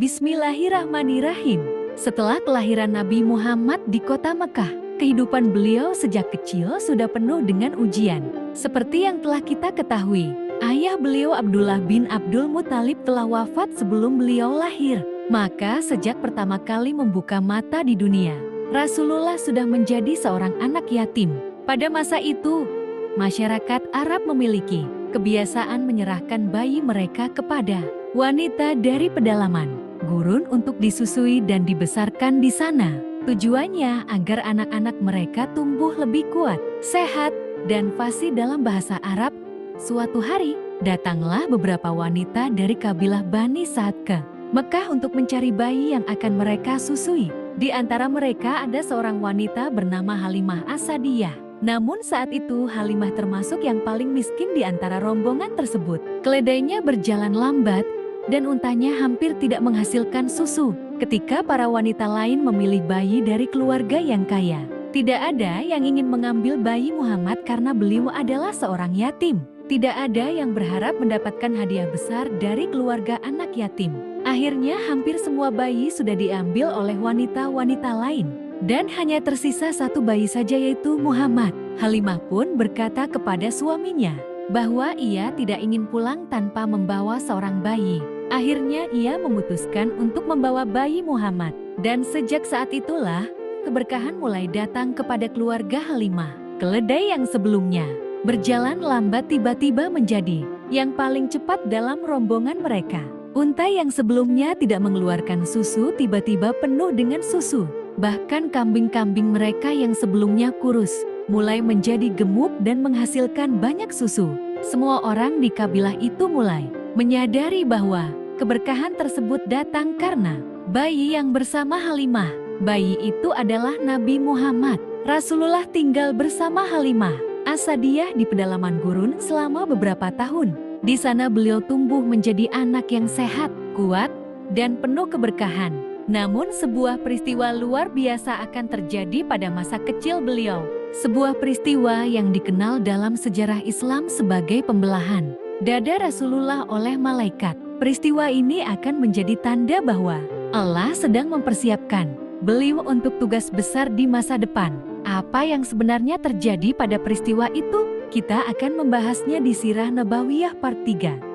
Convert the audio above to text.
Bismillahirrahmanirrahim. Setelah kelahiran Nabi Muhammad di kota Mekah, kehidupan beliau sejak kecil sudah penuh dengan ujian. Seperti yang telah kita ketahui, ayah beliau Abdullah bin Abdul Muthalib telah wafat sebelum beliau lahir. Maka sejak pertama kali membuka mata di dunia, Rasulullah sudah menjadi seorang anak yatim. Pada masa itu, masyarakat Arab memiliki kebiasaan menyerahkan bayi mereka kepada wanita dari pedalaman gurun untuk disusui dan dibesarkan di sana. Tujuannya agar anak-anak mereka tumbuh lebih kuat, sehat, dan fasih dalam bahasa Arab. Suatu hari, datanglah beberapa wanita dari kabilah Bani Sa'ad ke Mekah untuk mencari bayi yang akan mereka susui. Di antara mereka ada seorang wanita bernama Halimah As-Sa'diyah. Namun saat itu Halimah termasuk yang paling miskin di antara rombongan tersebut. Keledainya berjalan lambat dan untanya hampir tidak menghasilkan susu. Ketika para wanita lain memilih bayi dari keluarga yang kaya, tidak ada yang ingin mengambil bayi Muhammad karena beliau adalah seorang yatim. Tidak ada yang berharap mendapatkan hadiah besar dari keluarga anak yatim. Akhirnya hampir semua bayi sudah diambil oleh wanita-wanita lain. Dan hanya tersisa satu bayi saja, yaitu Muhammad. Halimah pun berkata kepada suaminya bahwa ia tidak ingin pulang tanpa membawa seorang bayi. Akhirnya ia memutuskan untuk membawa bayi Muhammad. Dan sejak saat itulah, keberkahan mulai datang kepada keluarga Halimah. Keledai yang sebelumnya berjalan lambat tiba-tiba menjadi yang paling cepat dalam rombongan mereka. Unta yang sebelumnya tidak mengeluarkan susu tiba-tiba penuh dengan susu. Bahkan kambing-kambing mereka yang sebelumnya kurus mulai menjadi gemuk dan menghasilkan banyak susu. Semua orang di kabilah itu mulai menyadari bahwa keberkahan tersebut datang karena bayi yang bersama Halimah. Bayi itu adalah Nabi Muhammad. Rasulullah tinggal bersama Halimah As-Sa'diyah di pedalaman gurun selama beberapa tahun. Di sana beliau tumbuh menjadi anak yang sehat, kuat, dan penuh keberkahan. Namun sebuah peristiwa luar biasa akan terjadi pada masa kecil beliau. Sebuah peristiwa yang dikenal dalam sejarah Islam sebagai pembelahan dada Rasulullah oleh malaikat. Peristiwa ini akan menjadi tanda bahwa Allah sedang mempersiapkan beliau untuk tugas besar di masa depan. Apa yang sebenarnya terjadi pada peristiwa itu? Kita akan membahasnya di Sirah Nabawiyah Part 3.